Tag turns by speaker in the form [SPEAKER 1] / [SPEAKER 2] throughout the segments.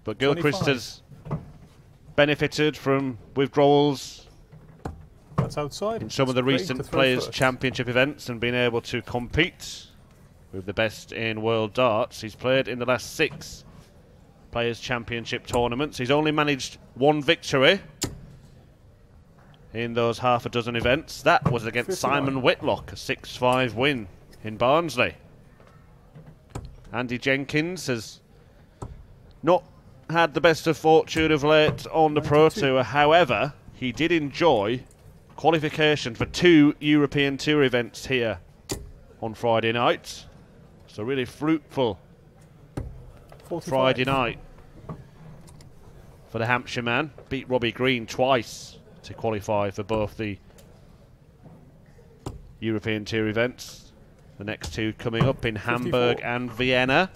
[SPEAKER 1] but Gilchrist has benefited from withdrawals
[SPEAKER 2] That's outside.
[SPEAKER 1] in some of the recent Players' Championship events and been able to compete with the best in world darts. He's played in the last 6 Players' Championship tournaments. He's only managed 1 victory in those half a dozen events. That was against
[SPEAKER 2] 59.
[SPEAKER 1] Simon Whitlock, a 6-5 win in Barnsley. Andy Jenkins has not had the best of fortune of late on the Pro Tour. However, he did enjoy qualification for 2 European Tour events here on Friday night. So really fruitful
[SPEAKER 2] 45.
[SPEAKER 1] Friday night for the Hampshire man. Beat Robbie Green twice to qualify for both the European Tour events. The next 2 coming up in
[SPEAKER 2] 54.
[SPEAKER 1] Hamburg and Vienna.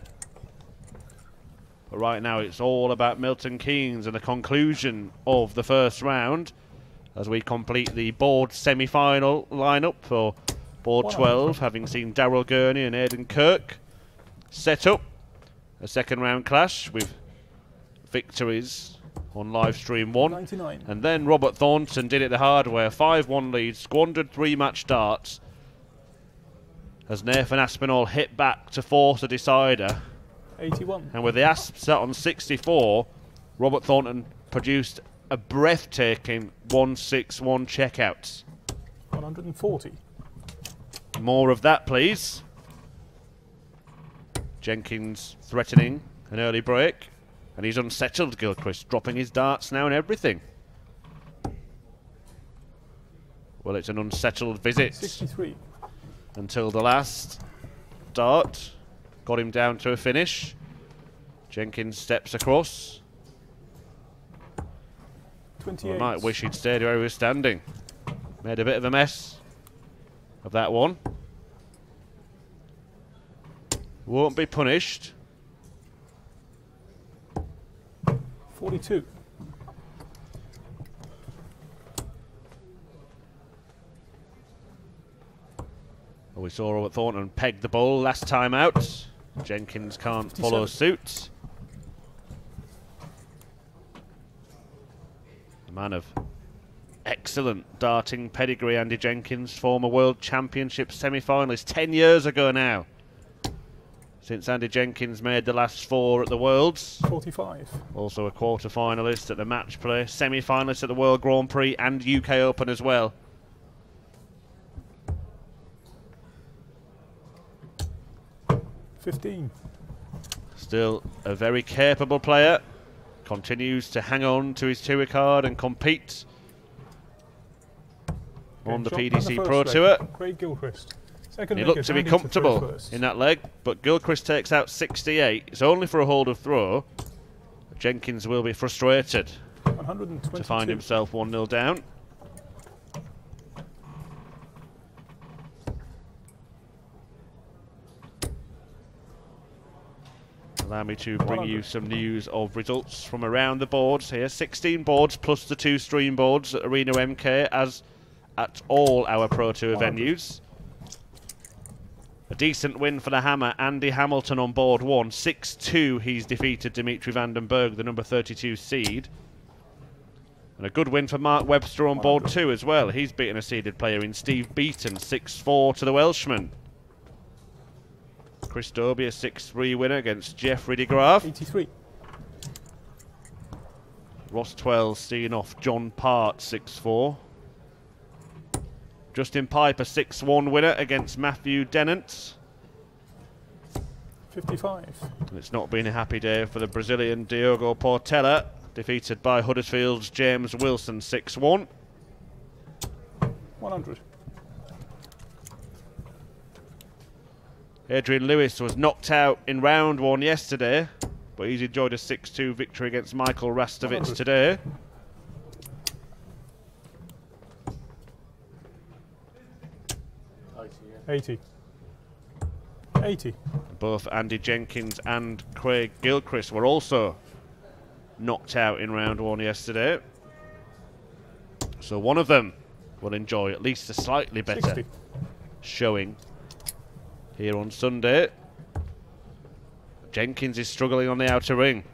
[SPEAKER 1] But right now it's all about Milton Keynes and the conclusion of the first round as we complete the board semi-final lineup for board 12, having seen Darryl Gurney and Aidan Kirk set up a second round clash with victories on live stream 1.
[SPEAKER 2] 99.
[SPEAKER 1] And then Robert Thornton did it the hard way, 5-1 lead, squandered 3 match darts as Nathan Aspinall hit back to force a decider.
[SPEAKER 2] 81.
[SPEAKER 1] And with the Asp set on 64, Robert Thornton produced a breathtaking 161 checkouts.
[SPEAKER 2] 140.
[SPEAKER 1] More of that, please. Jenkins threatening an early break. And he's unsettled, Gilchrist, dropping his darts now and everything. Well, it's an unsettled visit.
[SPEAKER 2] 63.
[SPEAKER 1] Until the last dart got him down to a finish. Jenkins steps across.
[SPEAKER 2] 28.
[SPEAKER 1] Well, I might wish he'd stayed where he was standing. Made a bit of a mess of that one. Won't be punished.
[SPEAKER 2] 42.
[SPEAKER 1] Well, we saw Robert Thornton peg the ball last time out. Jenkins can't
[SPEAKER 2] 57.
[SPEAKER 1] follow suit. A man of excellent darting pedigree, Andy Jenkins, former World Championship semi-finalist 10 years ago now. Since Andy Jenkins made the last 4 at the Worlds.
[SPEAKER 2] 45.
[SPEAKER 1] Also a quarter-finalist at the match play, semi-finalist at the World Grand Prix and UK Open as well. Still a very capable player. Continues to hang on to his tour card and compete on the PDC Pro Tour.
[SPEAKER 2] Craig Gilchrist. Second
[SPEAKER 1] He looked to be comfortable in that leg, but Gilchrist takes out 68. It's only for a hold of throw. Jenkins will be frustrated to find himself 1-0 down. Allow me to bring you some news of results from around the boards here. 16 boards plus the 2 stream boards at Arena MK, as at all our Pro Tour venues. A decent win for the Hammer. Andy Hamilton on board 1. 6-2 he's defeated Dimitri van den Berg, the number 32 seed. And a good win for Mark Webster on board 2 as well. He's beaten a seeded player in Steve Beaton, 6-4 to the Welshman. Chris Dobie, a 6-3 winner against Jeffrey de Graaf.
[SPEAKER 2] 83.
[SPEAKER 1] Ross Twells seeing off John Part, 6-4. Justin Piper, 6-1 winner against Matthew Dennant.
[SPEAKER 2] 55.
[SPEAKER 1] And it's not been a happy day for the Brazilian Diogo Portela, defeated by Huddersfield's James Wilson, 6-1.
[SPEAKER 2] 100.
[SPEAKER 1] Adrian Lewis was knocked out in round 1 yesterday, but he's enjoyed a 6-2 victory against Michael Rastovitz today.
[SPEAKER 2] $80. $80.
[SPEAKER 1] Both Andy Jenkins and Craig Gilchrist were also knocked out in round 1 yesterday. So one of them will enjoy at least a slightly better
[SPEAKER 2] 60.
[SPEAKER 1] showing here on Sunday. Jenkins is struggling on the outer ring.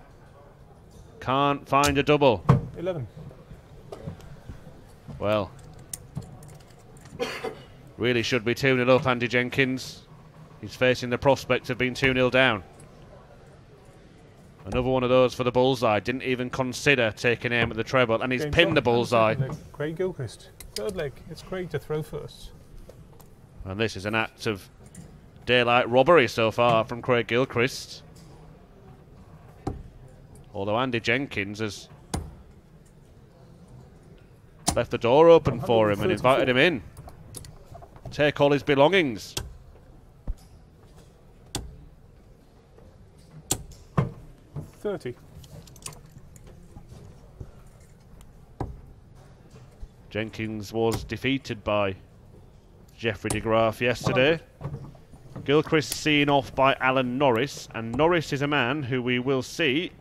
[SPEAKER 1] Can't find a double.
[SPEAKER 2] 11.
[SPEAKER 1] Well, really should be 2-0 up, Andy Jenkins. He's facing the prospect of being 2-0 down. Another one of those for the bullseye. Didn't even consider taking aim at the treble, and he's pinned the bullseye.
[SPEAKER 2] Craig Gilchrist. Third leg. It's Craig to throw first.
[SPEAKER 1] And this is an act of daylight robbery so far from Craig Gilchrist. Although Andy Jenkins has left the door open for him and invited him in. Take all his belongings.
[SPEAKER 2] $30.
[SPEAKER 1] Jenkins was defeated by Jeffrey de Graaf yesterday. Gilchrist seen off by Alan Norris, and Norris is a man who we will see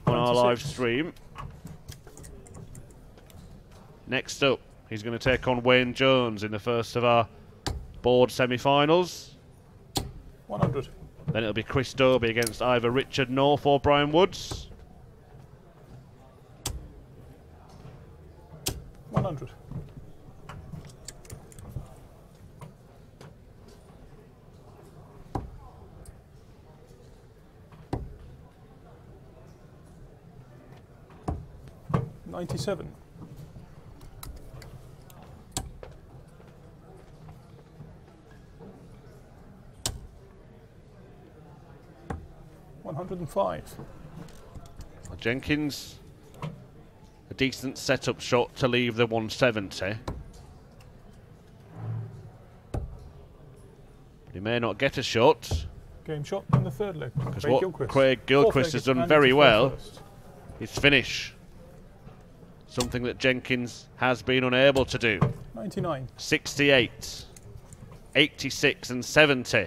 [SPEAKER 1] on our live stream. Next up, he's going to take on Wayne Jones in the first of our board semi-finals.
[SPEAKER 2] 100.
[SPEAKER 1] Then it'll be Chris Dobie against either Richard North or Brian Woods.
[SPEAKER 2] 100. $97. $105.
[SPEAKER 1] Jenkins, a decent setup shot to leave the 170. He may not get a shot.
[SPEAKER 2] Game shot in the third leg.
[SPEAKER 1] Because what Craig Gilchrist has done very well is finish. Something that Jenkins has been unable to do.
[SPEAKER 2] 99.
[SPEAKER 1] 68, 86 and 70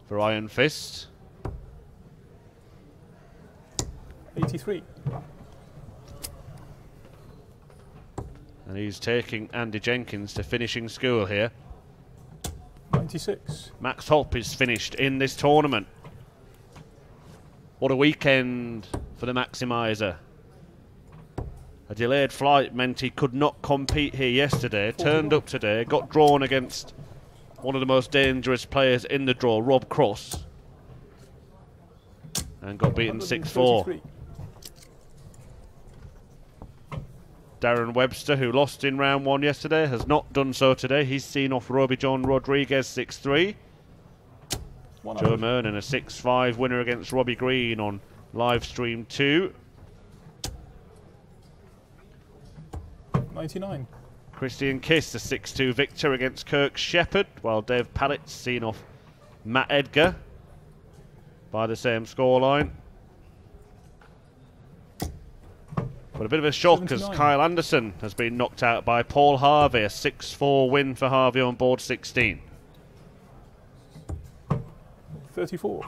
[SPEAKER 1] for Iron Fist.
[SPEAKER 2] 83.
[SPEAKER 1] And he's taking Andy Jenkins to finishing school here.
[SPEAKER 2] 96.
[SPEAKER 1] Max Hopp is finished in this tournament. What a weekend for the Maximizer. A delayed flight meant he could not compete here yesterday. Turned up today, got drawn against one of the most dangerous players in the draw, Rob Cross, and got beaten 6-4. Darren Webster, who lost in round 1 yesterday, has not done so today. He's seen off Roby John Rodriguez 6-3. Joe Mernon, a 6-5 winner against Robbie Green on live stream 2.
[SPEAKER 2] 99.
[SPEAKER 1] Christian Kiss, a 6-2 victor against Kirk Shepherd, while Dave Pallett's seen off Matt Edgar by the same scoreline. But a bit of a shock
[SPEAKER 2] 79.
[SPEAKER 1] as Kyle Anderson has been knocked out by Paul Harvey, a 6-4 win for Harvey on board 16.
[SPEAKER 2] 34.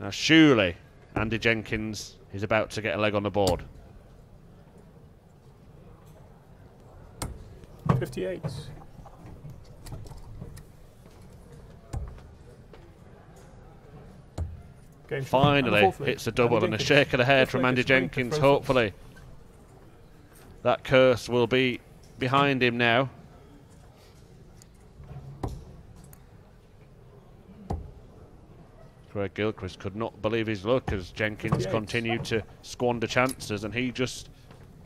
[SPEAKER 1] Now surely Andy Jenkins is about to get a leg on the board.
[SPEAKER 2] 58. Game
[SPEAKER 1] Finally hits a double and a shake of the head from Andy Jenkins. Hopefully that curse will be behind him now. Craig Gilchrist could not believe his luck as Jenkins continued to squander chances, and he just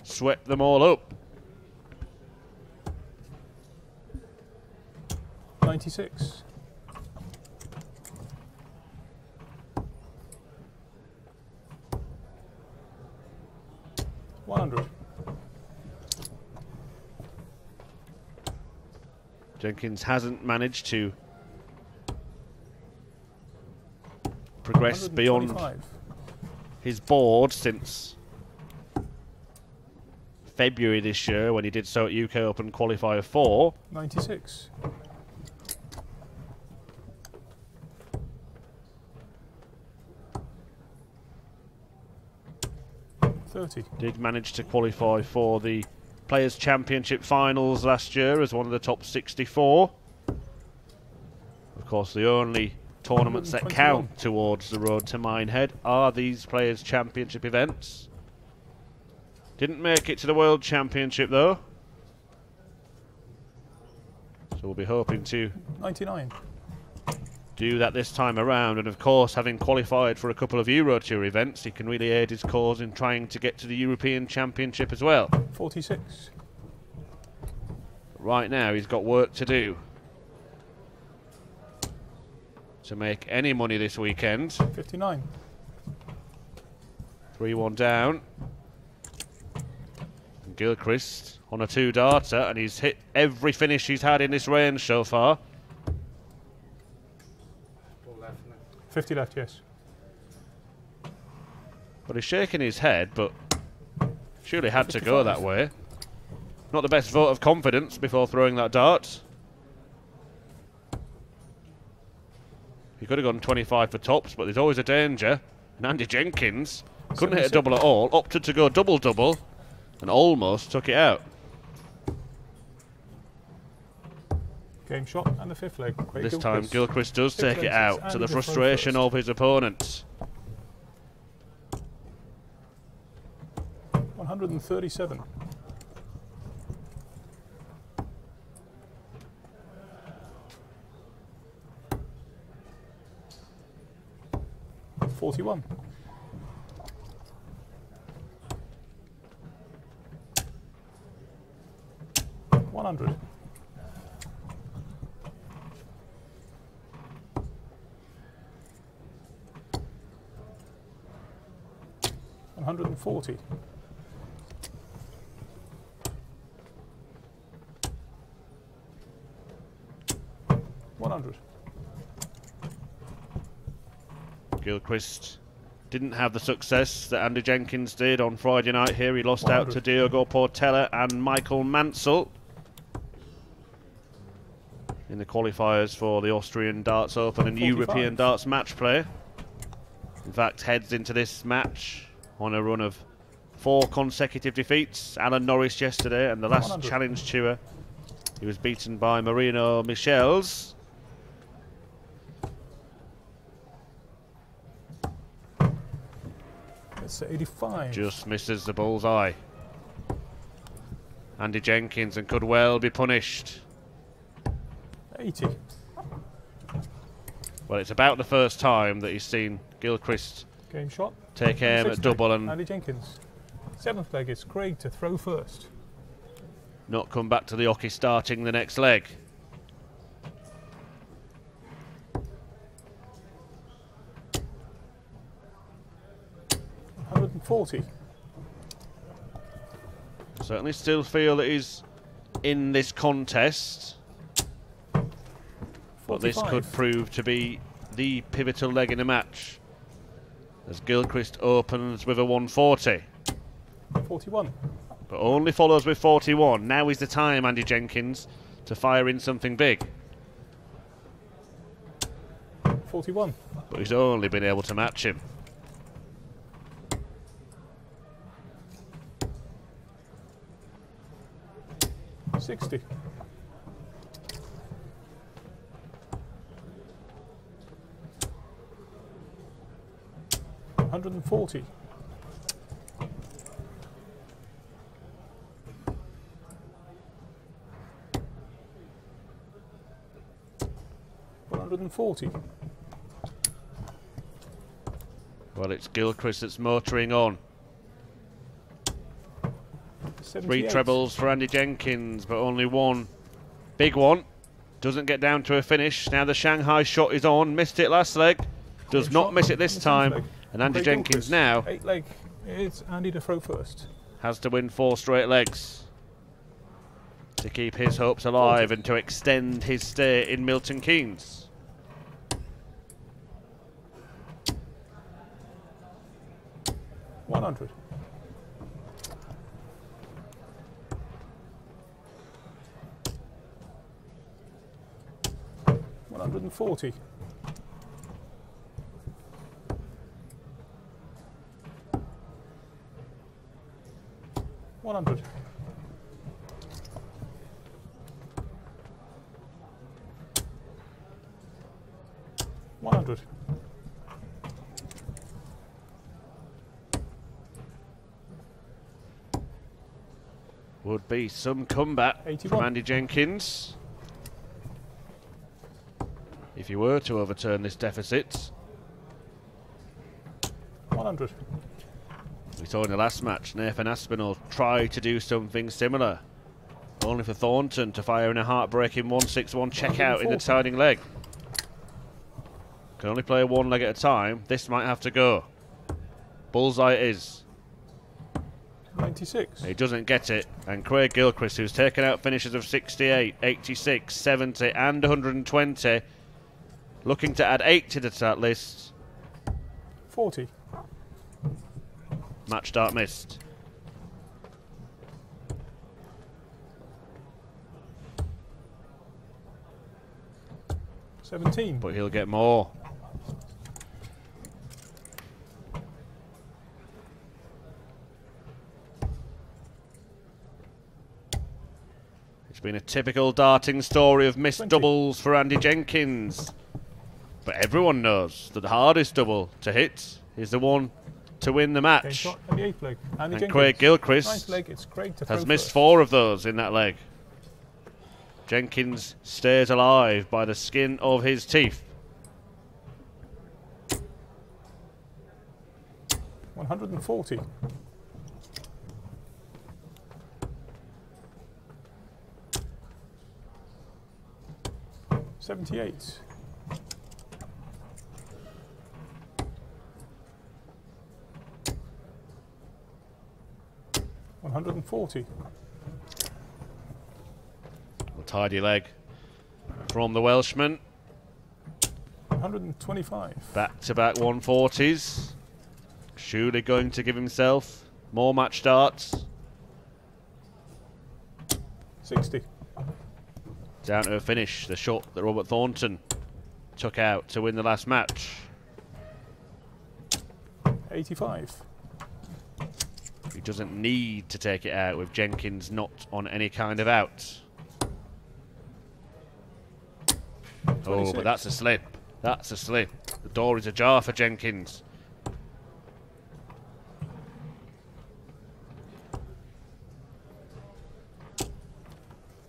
[SPEAKER 1] swept them all up.
[SPEAKER 2] 96. $100.
[SPEAKER 1] Jenkins hasn't managed to progress beyond his board since February this year, when he did so at UK Open Qualifier 4.
[SPEAKER 2] 96. $30.
[SPEAKER 1] Did manage to qualify for the Players' Championship finals last year as one of the top 64. Of course, the only tournaments that count towards the road to Minehead are these Players' Championship events. Didn't make it to the World Championship though. So we'll be hoping to
[SPEAKER 2] 99.
[SPEAKER 1] Do that this time around, and of course, having qualified for a couple of Euro Tour events, he can really aid his cause in trying to get to the European Championship as well.
[SPEAKER 2] 46.
[SPEAKER 1] Right now, he's got work to do to make any money this weekend.
[SPEAKER 2] 59.
[SPEAKER 1] 3-1 down. And Gilchrist on a 2-darter, and he's hit every finish he's had in this range so far.
[SPEAKER 2] 50 left, yes.
[SPEAKER 1] But he's shaking his head, but surely had
[SPEAKER 2] 55.
[SPEAKER 1] to go that way. Not the best vote of confidence before throwing that dart. He could have gone 25 for tops, but there's always a danger. And Andy Jenkins couldn't hit a double at all, opted to go double-double, and almost took it out.
[SPEAKER 2] Game shot and the 5th leg. Great
[SPEAKER 1] This time Gilchrist does
[SPEAKER 2] 6
[SPEAKER 1] take it
[SPEAKER 2] legs,
[SPEAKER 1] out, to the frustration of his opponents.
[SPEAKER 2] 137. $41. $100. $140. $100.
[SPEAKER 1] Gilchrist didn't have the success that Andy Jenkins did on Friday night here. He lost out to Diogo Portela and Michael Mansell in the qualifiers for the Austrian Darts Open and
[SPEAKER 2] 45.
[SPEAKER 1] European Darts Match Play. In fact, heads into this match on a run of 4 consecutive defeats. Alan Norris yesterday, and the last
[SPEAKER 2] 100.
[SPEAKER 1] Challenge Tour, he was beaten by Marino Michels.
[SPEAKER 2] It's 85.
[SPEAKER 1] Just misses the bullseye. Andy Jenkins, and could well be punished.
[SPEAKER 2] 80.
[SPEAKER 1] Well, it's about the first time that he's seen Gilchrist
[SPEAKER 2] Game shot.
[SPEAKER 1] take aim at double and
[SPEAKER 2] Andy Jenkins. 7th leg, it's Craig to throw first.
[SPEAKER 1] not come back to the hockey starting the next leg.
[SPEAKER 2] $140.
[SPEAKER 1] Certainly still feel that he's in this contest. But this
[SPEAKER 2] 45.
[SPEAKER 1] could prove to be the pivotal leg in the match, as Gilchrist opens with a 140.
[SPEAKER 2] 41.
[SPEAKER 1] But only follows with 41. Now is the time, Andy Jenkins, to fire in something big.
[SPEAKER 2] 41.
[SPEAKER 1] But he's only been able to match him.
[SPEAKER 2] $60. $140. $140.
[SPEAKER 1] Well, it's Gilchrist that's motoring on. 3
[SPEAKER 2] 78.
[SPEAKER 1] trebles for Andy Jenkins, but only one big one. Doesn't get down to a finish. Now the Shanghai shot is on. Missed it last leg. Does not miss it this time. And Andy Jenkins now
[SPEAKER 2] 8 leg. It's Andy to throw first.
[SPEAKER 1] has to win 4 straight legs to keep his hopes alive and to extend his stay in Milton Keynes.
[SPEAKER 2] $100. $140. $100. 100.
[SPEAKER 1] Would be some comeback
[SPEAKER 2] 81.
[SPEAKER 1] from Andy Jenkins if he were to overturn this deficit.
[SPEAKER 2] 100.
[SPEAKER 1] We saw in the last match Nathan Aspinall try to do something similar, only for Thornton to fire in a heartbreaking 161 checkout in the turning leg. Can only play one leg at a time. This might have to go. Bullseye it is.
[SPEAKER 2] 96.
[SPEAKER 1] He doesn't get it, and Craig Gilchrist, who's taken out finishes of 68, 86, 70 and 120, looking to add 8 to that list.
[SPEAKER 2] 40.
[SPEAKER 1] Match start missed.
[SPEAKER 2] $17.
[SPEAKER 1] But he'll get more. It's been a typical darting story of missed
[SPEAKER 2] 20.
[SPEAKER 1] doubles for Andy Jenkins. But everyone knows that the hardest double to hit is the one to win the
[SPEAKER 2] Game
[SPEAKER 1] match.
[SPEAKER 2] shot and the 8th leg. Andy
[SPEAKER 1] And
[SPEAKER 2] Jenkins.
[SPEAKER 1] Craig Gilchrist
[SPEAKER 2] Ninth leg, it's Craig to throw
[SPEAKER 1] has missed
[SPEAKER 2] first.
[SPEAKER 1] 4 of those in that leg. Jenkins stays alive by the skin of his teeth.
[SPEAKER 2] 140. $78. $140.
[SPEAKER 1] A tidy leg from the Welshman.
[SPEAKER 2] 125.
[SPEAKER 1] Back-to-back 140s. Surely going to give himself more match starts.
[SPEAKER 2] 60.
[SPEAKER 1] Down to a finish, the shot that Robert Thornton took out to win the last match.
[SPEAKER 2] 85.
[SPEAKER 1] He doesn't need to take it out with Jenkins not on any kind of out. Oh, but that's a slip. That's a slip. The door is ajar for Jenkins.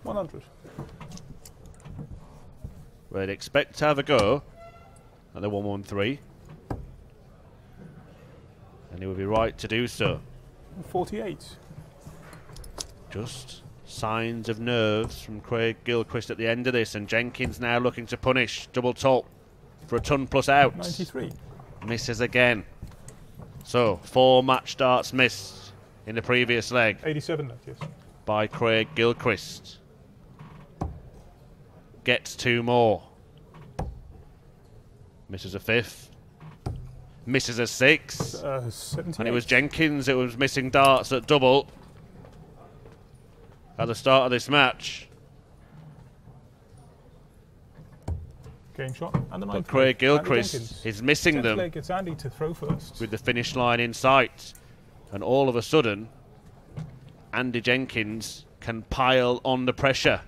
[SPEAKER 2] $100.
[SPEAKER 1] We'd expect to have a go at the 113. And he would be right to do so.
[SPEAKER 2] 48.
[SPEAKER 1] Just signs of nerves from Craig Gilchrist at the end of this, and Jenkins now looking to punish double top for a ton plus out.
[SPEAKER 2] 93.
[SPEAKER 1] Misses again. So 4 match starts missed in the previous leg
[SPEAKER 2] 87 left, yes.
[SPEAKER 1] by Craig Gilchrist. Gets 2 more. Misses a 5th. Misses a 6th.
[SPEAKER 2] 78.
[SPEAKER 1] And it was Jenkins that was missing darts at double at the start of this match.
[SPEAKER 2] Game shot and the
[SPEAKER 1] But
[SPEAKER 2] ninth
[SPEAKER 1] Craig
[SPEAKER 2] leg.
[SPEAKER 1] Gilchrist
[SPEAKER 2] Andy Jenkins.
[SPEAKER 1] is missing
[SPEAKER 2] 10th
[SPEAKER 1] them
[SPEAKER 2] leg, it's Andy to throw first.
[SPEAKER 1] with the finish line in sight. And all of a sudden, Andy Jenkins can pile on the pressure.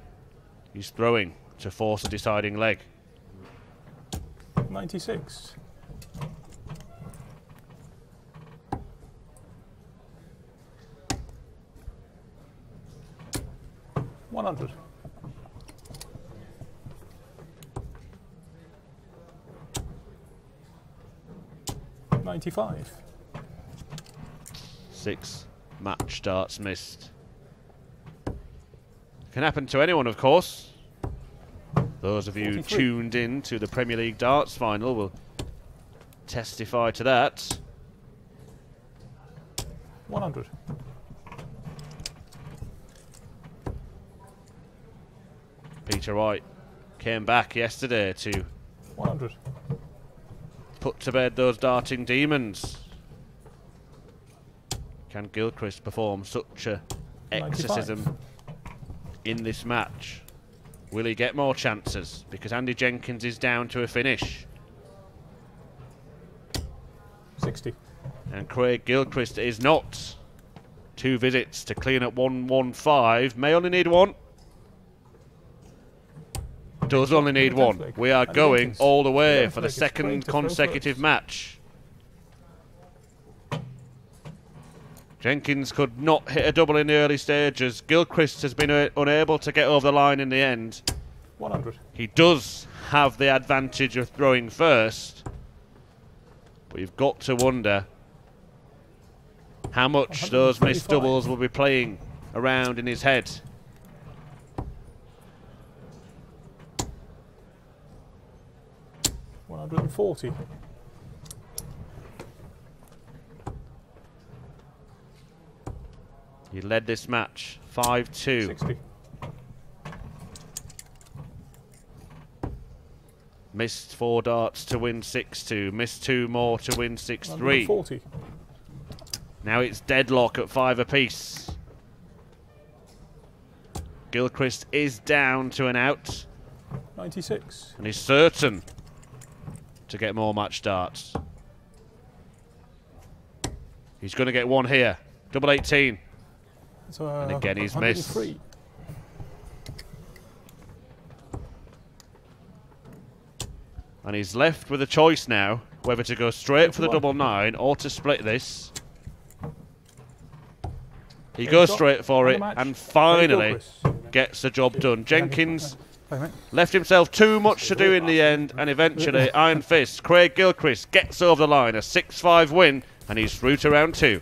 [SPEAKER 1] He's throwing to force a deciding leg.
[SPEAKER 2] 96. $100. $95.
[SPEAKER 1] 6 match starts missed. Can happen to anyone, of course. Those of you
[SPEAKER 2] 43.
[SPEAKER 1] tuned in to the Premier League darts final will testify to that.
[SPEAKER 2] 100.
[SPEAKER 1] Peter Wright came back yesterday to
[SPEAKER 2] 100.
[SPEAKER 1] put to bed those darting demons. Can Gilchrist perform such a
[SPEAKER 2] 95.
[SPEAKER 1] exorcism in this match? Will he get more chances? Because Andy Jenkins is down to a finish.
[SPEAKER 2] 60.
[SPEAKER 1] And Craig Gilchrist is not. 2 visits to clean up 115. May only need 1. does only need one. We are going
[SPEAKER 2] Jenkins.
[SPEAKER 1] all the way
[SPEAKER 2] Jenkins,
[SPEAKER 1] for the
[SPEAKER 2] it's great
[SPEAKER 1] second
[SPEAKER 2] to throw
[SPEAKER 1] consecutive
[SPEAKER 2] first.
[SPEAKER 1] match. Jenkins could not hit a double in the early stages. Gilchrist has been unable to get over the line in the end.
[SPEAKER 2] 100.
[SPEAKER 1] He does have the advantage of throwing first, but you've got to wonder how much those missed
[SPEAKER 2] 135.
[SPEAKER 1] doubles will be playing around in his head.
[SPEAKER 2] $140.
[SPEAKER 1] He led this match 5-2.
[SPEAKER 2] 60.
[SPEAKER 1] Missed 4 darts to win 6-2. Missed 2 more to win 6-3.
[SPEAKER 2] 140.
[SPEAKER 1] Now it's deadlock at 5 apiece. Gilchrist is down to an out.
[SPEAKER 2] 96.
[SPEAKER 1] And he's certain to get more match darts. He's going to get one here. Double 18.
[SPEAKER 2] So,
[SPEAKER 1] And again he's missed.
[SPEAKER 2] 103.
[SPEAKER 1] And he's left with a choice now, whether to go straight for the double 9 or to split this. He goes straight for it and finally gets the job done. Jenkins left himself too much to do in the end, and eventually Iron Fist, Craig Gilchrist, gets over the line, a 6-5 win, and he's through to round 2.